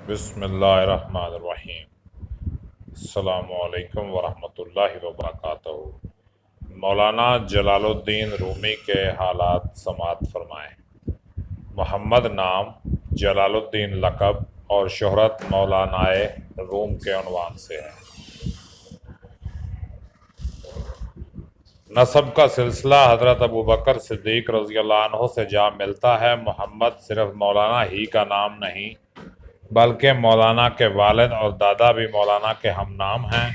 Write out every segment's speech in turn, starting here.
بسم اللہ الرحمن الرحیم۔ السلام علیکم ورحمۃ اللہ وبرکاتہ۔ مولانا جلال الدین رومی کے حالات سماعت فرمائیں۔ محمد نام، جلال الدین لقب اور شہرت مولانائے روم کے عنوان سے ہے۔ نسب کا سلسلہ حضرت ابوبکر صدیق رضی اللہ عنہ سے جا ملتا ہے۔ محمد صرف مولانا ہی کا نام نہیں بلکہ مولانا کے والد اور دادا بھی مولانا کے ہم نام ہیں۔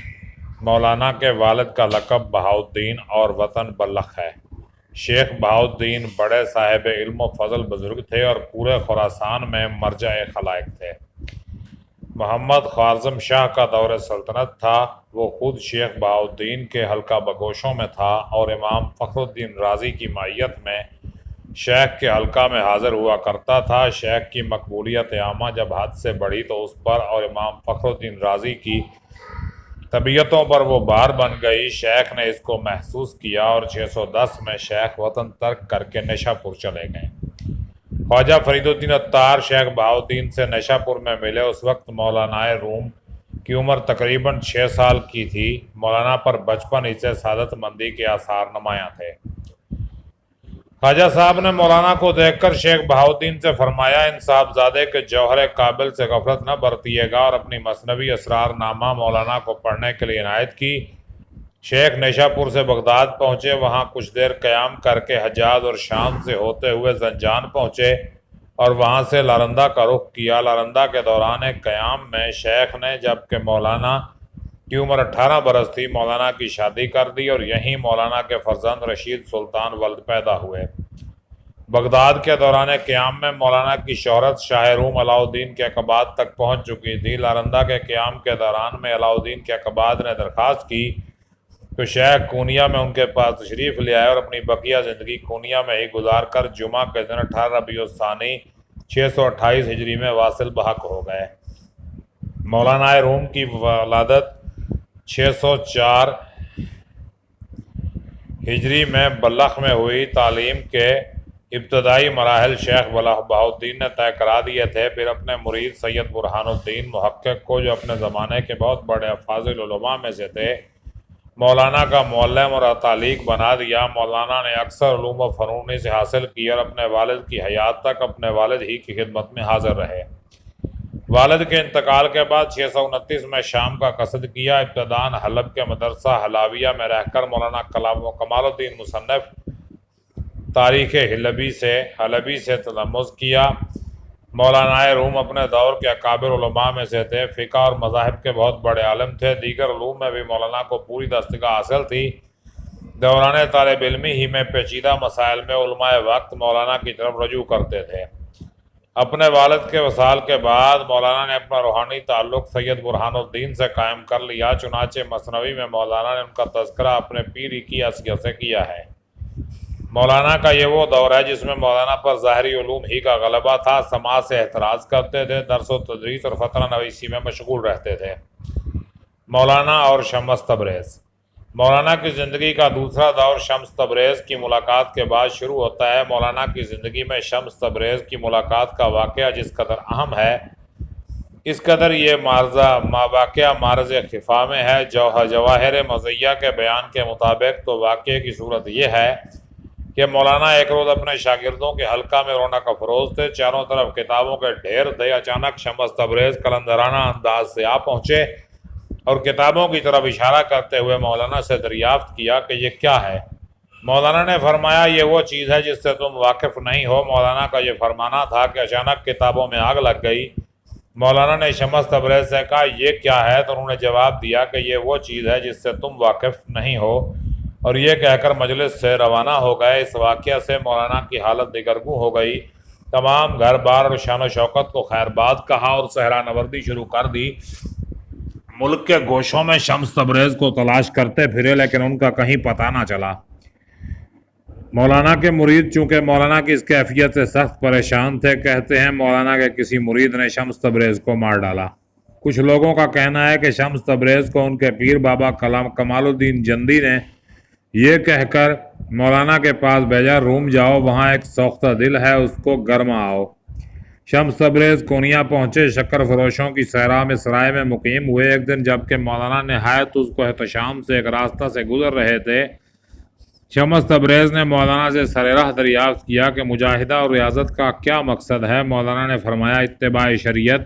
مولانا کے والد کا لقب بہاؤالدین اور وطن بلخ ہے۔ شیخ بہاؤالدین بڑے صاحب علم و فضل بزرگ تھے اور پورے خراسان میں مرجع خلائق تھے۔ محمد خوارزم شاہ کا دور سلطنت تھا۔ وہ خود شیخ بہاؤالدین کے حلقہ بگوشوں میں تھا اور امام فخر الدین رازی کی معیت میں شیخ کے حلقہ میں حاضر ہوا کرتا تھا۔ شیخ کی مقبولیت عامہ جب حد سے بڑھی تو اس پر اور امام فخر الدین رازی کی طبیعتوں پر وہ بار بن گئی۔ شیخ نے اس کو محسوس کیا اور 610 میں شیخ وطن ترک کر کے نیشا پور چلے گئے۔ خواجہ فرید الدین عطار شیخ بہاؤالدین سے نیشا پور میں ملے۔ اس وقت مولانائے روم کی عمر تقریباً 6 سال کی تھی۔ مولانا پر بچپن ہی سے سعادت مندی کے آثار نمایاں تھے۔ خواجہ صاحب نے مولانا کو دیکھ کر شیخ بہاؤالدین سے فرمایا، ان صاحبزادے کے جوہر قابل سے غفلت نہ برتیے گا، اور اپنی مثنوی اسرار نامہ مولانا کو پڑھنے کے لیے عنایت کی۔ شیخ نیشا پور سے بغداد پہنچے، وہاں کچھ دیر قیام کر کے حجاز اور شام سے ہوتے ہوئے زنجان پہنچے اور وہاں سے لارندہ کا رخ کیا۔ لارندہ کے دوران قیام میں شیخ نے جبکہ مولانا کی عمر 18 برس تھی مولانا کی شادی کر دی اور یہیں مولانا کے فرزند رشید سلطان ولد پیدا ہوئے۔ بغداد کے دوران قیام میں مولانا کی شہرت شاہ روم علاؤالدین کے عقبات تک پہنچ چکی تھی۔ لارندہ کے قیام کے دوران میں علاؤالدین کے عقبات نے درخواست کی تو شیخ کونیا میں ان کے پاس تشریف لے آئے اور اپنی بقیہ زندگی کونیا میں ہی گزار کر جمعہ کے دن 18 ربیع الثانی 628 ہجری میں واصل بحق ہو گئے۔ مولانا روم کی ولادت 604 ہجری میں بلخ میں ہوئی۔ تعلیم کے ابتدائی مراحل شیخ بہاؤالدین نے طے کرا دیے تھے۔ پھر اپنے مرید سید برہان الدین محقق کو، جو اپنے زمانے کے بہت بڑے افاضل علماء میں سے تھے، مولانا کا معلم اور تعلیق بنا دیا۔ مولانا نے اکثر علوم و فنون سے حاصل کی اور اپنے والد کی حیات تک اپنے والد ہی کی خدمت میں حاضر رہے۔ والد کے انتقال کے بعد 629 میں شام کا قصد کیا۔ ابتداً حلب کے مدرسہ حلاویہ میں رہ کر مولانا کمال الدین مصنف تاریخ حلبی سے تلمذ کیا۔ مولانا روم اپنے دور کے اکابر علماء میں سے تھے، فقہ اور مذاہب کے بہت بڑے عالم تھے۔ دیگر علوم میں بھی مولانا کو پوری دستگاہ حاصل تھی۔ دوران طالب علمی ہی میں پیچیدہ مسائل میں علماء وقت مولانا کی طرف رجوع کرتے تھے۔ اپنے والد کے وصال کے بعد مولانا نے اپنا روحانی تعلق سید برہان الدین سے قائم کر لیا۔ چنانچہ مثنوی میں مولانا نے ان کا تذکرہ اپنے پیر کی حیثیت سے کیا ہے۔ مولانا کا یہ وہ دور ہے جس میں مولانا پر ظاہری علوم ہی کا غلبہ تھا۔ سماج سے احتراز کرتے تھے، درس و تدریس اور فتنہ نویسی میں مشغول رہتے تھے۔ مولانا اور شمس تبریز۔ مولانا کی زندگی کا دوسرا دور شمس تبریز کی ملاقات کے بعد شروع ہوتا ہے۔ مولانا کی زندگی میں شمس تبریز کی ملاقات کا واقعہ جس قدر اہم ہے، اس قدر یہ واقعہ معرض خفا میں ہے۔ جواہر مزیہ کے بیان کے مطابق تو واقعے کی صورت یہ ہے کہ مولانا ایک روز اپنے شاگردوں کے حلقہ میں رونق افروز تھے، چاروں طرف کتابوں کے ڈھیر تھے۔ اچانک شمس تبریز قلندرانہ انداز سے آ پہنچے اور کتابوں کی طرف اشارہ کرتے ہوئے مولانا سے دریافت کیا کہ یہ کیا ہے۔ مولانا نے فرمایا، یہ وہ چیز ہے جس سے تم واقف نہیں ہو۔ مولانا کا یہ فرمانا تھا کہ اچانک کتابوں میں آگ لگ گئی۔ مولانا نے شمس تبریز سے کہا، یہ کیا ہے؟ تو انہوں نے جواب دیا کہ یہ وہ چیز ہے جس سے تم واقف نہیں ہو، اور یہ کہہ کر مجلس سے روانہ ہو گئے۔ اس واقعہ سے مولانا کی حالت دگرگوں ہو گئی۔ تمام گھر بار اور شان و شوکت کو خیر باد کہا اور صحرا نوردی شروع کر دی۔ ملک کے گوشوں میں شمس تبریز کو تلاش کرتے پھرے، لیکن ان کا کہیں پتہ نہ چلا۔ مولانا کے مرید چونکہ مولانا کی اس کیفیت سے سخت پریشان تھے، کہتے ہیں مولانا کے کسی مرید نے شمس تبریز کو مار ڈالا۔ کچھ لوگوں کا کہنا ہے کہ شمس تبریز کو ان کے پیر بابا کمال الدین جندی نے یہ کہہ کر مولانا کے پاس بھیجا، روم جاؤ، وہاں ایک سوختہ دل ہے، اس کو گرما آؤ۔ شمس تبریز کونیا پہنچے، شکر فروشوں کی صحرا میں سرائے میں مقیم ہوئے۔ ایک دن جب کہ مولانا نہایت اس کو احتشام سے ایک راستہ سے گزر رہے تھے، شمس تبریز نے مولانا سے سر راہ دریافت کیا کہ مجاہدہ اور ریاضت کا کیا مقصد ہے؟ مولانا نے فرمایا اتباع شریعت۔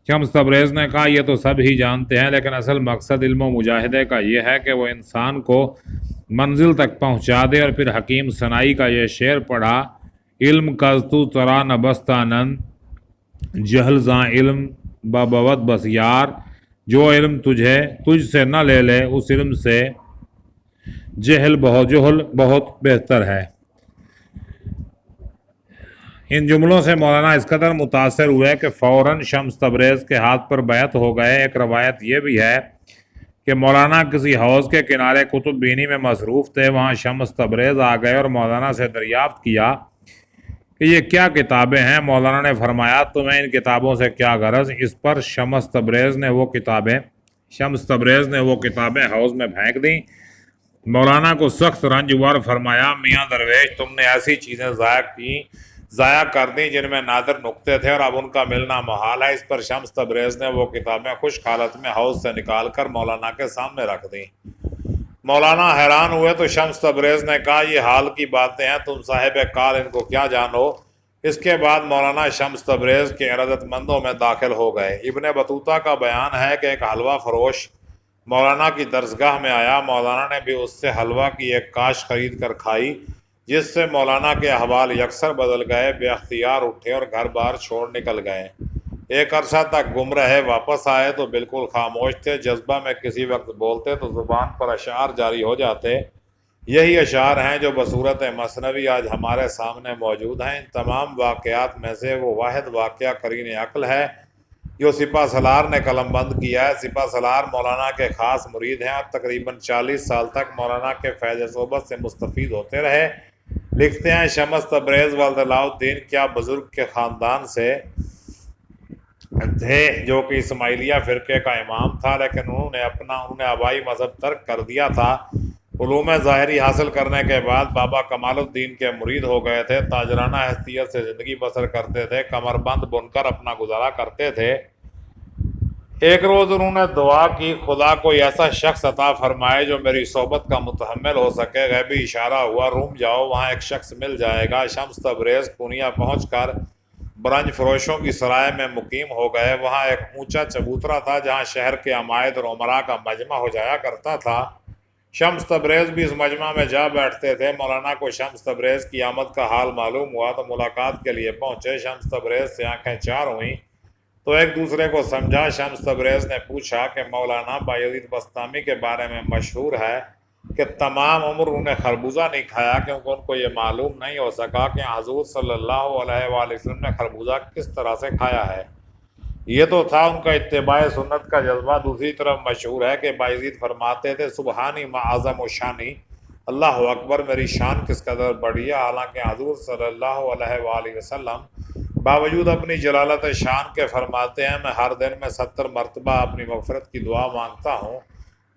شمس تبریز نے کہا یہ تو سب ہی جانتے ہیں، لیکن اصل مقصد علم و مجاہدے کا یہ ہے کہ وہ انسان کو منزل تک پہنچا دے۔ اور پھر حکیم ثنائی کا یہ شعر پڑھا، علم کزتو ترا نبستانند جہل زاں علم بابوت بس یار، جو علم تجھ سے نہ لے لے اس علم سے جہل بہت بہتر ہے۔ ان جملوں سے مولانا اس قدر متاثر ہوئے کہ فوراً شمس تبریز کے ہاتھ پر بیعت ہو گئے۔ ایک روایت یہ بھی ہے کہ مولانا کسی حوض کے کنارے کتب بینی میں مصروف تھے، وہاں شمس تبریز آ گئے اور مولانا سے دریافت کیا کہ یہ کیا کتابیں ہیں؟ مولانا نے فرمایا تمہیں ان کتابوں سے کیا غرض؟ اس پر شمس تبریز نے وہ کتابیں حوض میں پھینک دیں۔ مولانا کو سخت رنج ہوا اور فرمایا میاں درویش تم نے ایسی چیزیں ضائع کر دیں جن میں نادر نقطے تھے اور اب ان کا ملنا محال ہے۔ اس پر شمس تبریز نے وہ کتابیں خشک حالت میں حوض سے نکال کر مولانا کے سامنے رکھ دیں۔ مولانا حیران ہوئے تو شمس تبریز نے کہا یہ حال کی باتیں ہیں، تم صاحب کال ان کو کیا جانو؟ اس کے بعد مولانا شمس تبریز کے عزت مندوں میں داخل ہو گئے۔ ابن بطوطہ کا بیان ہے کہ ایک حلوہ فروش مولانا کی درسگاہ میں آیا، مولانا نے بھی اس سے حلوہ کی ایک کاش خرید کر کھائی، جس سے مولانا کے احوال یکسر بدل گئے، بے اختیار اٹھے اور گھر بار چھوڑ نکل گئے۔ ایک عرصہ تک گم رہے، واپس آئے تو بالکل خاموش تھے، جذبہ میں کسی وقت بولتے تو زبان پر اشعار جاری ہو جاتے۔ یہی اشعار ہیں جو بصورت مثنوی آج ہمارے سامنے موجود ہیں۔ ان تمام واقعات میں سے وہ واحد واقعہ قرین عقل ہے جو سپہ سالار نے قلم بند کیا ہے۔ سپہ سالار مولانا کے خاص مرید ہیں اور تقریباً 40 سال تک مولانا کے فیض صحبت سے مستفید ہوتے رہے۔ لکھتے ہیں شمس تبریز ولد علاء الدین کیا بزرگ کے خاندان سے تھے جو کہ اسماعیلیہ فرقے کا امام تھا، لیکن انہوں نے آبائی مذہب ترک کر دیا تھا۔ علوم ظاہری حاصل کرنے کے بعد بابا کمال الدین کے مرید ہو گئے تھے۔ تاجرانہ حیثیت سے زندگی بسر کرتے تھے، کمر بند بن کر اپنا گزارا کرتے تھے۔ ایک روز انہوں نے دعا کی خدا کوئی ایسا شخص عطا فرمائے جو میری صحبت کا متحمل ہو سکے۔ غیبی اشارہ ہوا روم جاؤ، وہاں ایک شخص مل جائے گا۔ شمس تبریز پونیا پہنچ کر برنج فروشوں کی سرائے میں مقیم ہو گئے۔ وہاں ایک اونچا چبوترا تھا جہاں شہر کے عمائد اور عمراء کا مجمع ہو جایا کرتا تھا۔ شمس تبریز بھی اس مجمع میں جا بیٹھتے تھے۔ مولانا کو شمس تبریز کی آمد کا حال معلوم ہوا تو ملاقات کے لیے پہنچے۔ شمس تبریز سے آنکھیں چار ہوئیں تو ایک دوسرے کو سمجھا۔ شمس تبریز نے پوچھا کہ مولانا بایزید بسطامی کے بارے میں مشہور ہے کہ تمام عمر انہوں نے خربوزہ نہیں کھایا، کیونکہ ان کو یہ معلوم نہیں ہو سکا کہ حضور صلی اللہ علیہ وآلہ وسلم نے خربوزہ کس طرح سے کھایا ہے۔ یہ تو تھا ان کا اتباع سنت کا جذبہ۔ دوسری طرف مشہور ہے کہ بایزید فرماتے تھے سبحانی ما اعظم و شانی، اللہ اکبر میری شان کس قدر بڑی ہے، حالانکہ حضور صلی اللہ علیہ وآلہ وسلم باوجود اپنی جلالت شان کے فرماتے ہیں میں ہر دن میں 70 مرتبہ اپنی مغفرت کی دعا مانگتا ہوں۔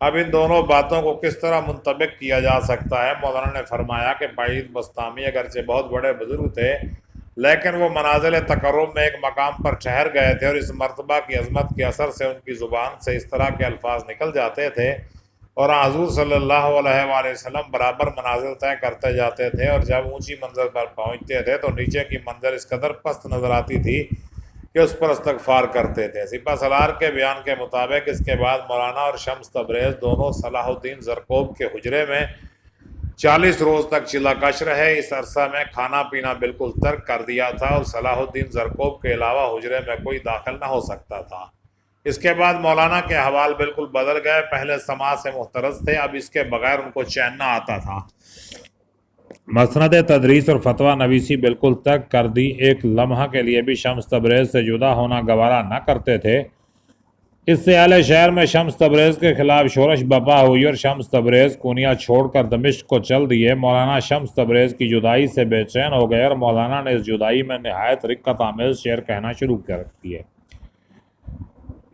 اب ان دونوں باتوں کو کس طرح منطبق کیا جا سکتا ہے؟ مولانا نے فرمایا کہ بایزید بسطامی اگرچہ بہت بڑے بزرگ تھے، لیکن وہ منازل تقرب میں ایک مقام پر ٹھہر گئے تھے اور اس مرتبہ کی عظمت کے اثر سے ان کی زبان سے اس طرح کے الفاظ نکل جاتے تھے اور حضور صلی اللہ علیہ وآلہ وسلم برابر منازل طے کرتے جاتے تھے، اور جب اونچی منزل پر پہنچتے تھے تو نیچے کی منزل اس قدر پست نظر آتی تھی کہ اس پر استغفار کرتے تھے۔ سپہ سالار کے بیان کے مطابق اس کے بعد مولانا اور شمس تبریز دونوں صلاح الدین زرکوب کے حجرے میں 40 روز تک چلا کش رہے۔ اس عرصہ میں کھانا پینا بالکل ترک کر دیا تھا اور صلاح الدین زرکوب کے علاوہ حجرے میں کوئی داخل نہ ہو سکتا تھا۔ اس کے بعد مولانا کے احوال بالکل بدل گئے۔ پہلے سماع سے محترز تھے، اب اس کے بغیر ان کو چین نہ آتا تھا۔ مسند تدریس اور فتویٰ نویسی بالکل ترک کر دی۔ ایک لمحہ کے لیے بھی شمس تبریز سے جدا ہونا گوارا نہ کرتے تھے۔ اس سے اہل شہر میں شمس تبریز کے خلاف شورش برپا ہوئی اور شمس تبریز کونیا چھوڑ کر دمشق کو چل دیے۔ مولانا شمس تبریز کی جدائی سے بے چین ہو گئے اور مولانا نے اس جدائی میں نہایت رقت آمیز شعر کہنا شروع کر دیے۔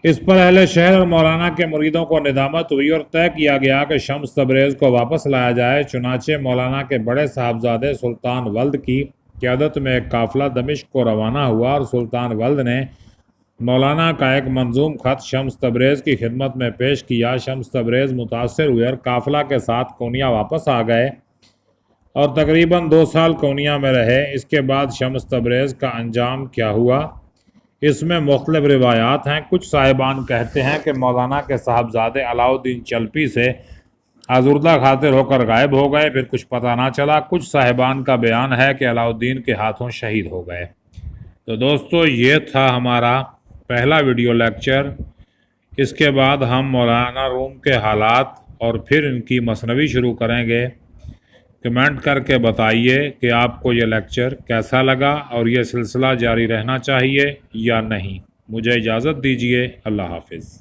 اس پر اہل شہر اور مولانا کے مریدوں کو ندامت ہوئی اور طے کیا گیا کہ شمس تبریز کو واپس لایا جائے۔ چنانچہ مولانا کے بڑے صاحبزادے سلطان ولد کی قیادت میں ایک قافلہ دمشق کو روانہ ہوا اور سلطان ولد نے مولانا کا ایک منظوم خط شمس تبریز کی خدمت میں پیش کیا۔ شمس تبریز متاثر ہوئے اور قافلہ کے ساتھ کونیا واپس آ گئے اور تقریباً 2 سال کونیا میں رہے۔ اس کے بعد شمس تبریز کا انجام کیا ہوا، اس میں مختلف روایات ہیں۔ کچھ صاحبان کہتے ہیں کہ مولانا کے صاحبزادے علاؤالدین چلپی سے آزردہ خاطر ہو کر غائب ہو گئے، پھر کچھ پتہ نہ چلا۔ کچھ صاحبان کا بیان ہے کہ علاؤالدین کے ہاتھوں شہید ہو گئے۔ تو دوستو یہ تھا ہمارا پہلا ویڈیو لیکچر۔ اس کے بعد ہم مولانا روم کے حالات اور پھر ان کی مثنوی شروع کریں گے۔ کمنٹ کر کے بتائیے کہ آپ کو یہ لیکچر کیسا لگا اور یہ سلسلہ جاری رہنا چاہیے یا نہیں۔ مجھے اجازت دیجیے، اللہ حافظ۔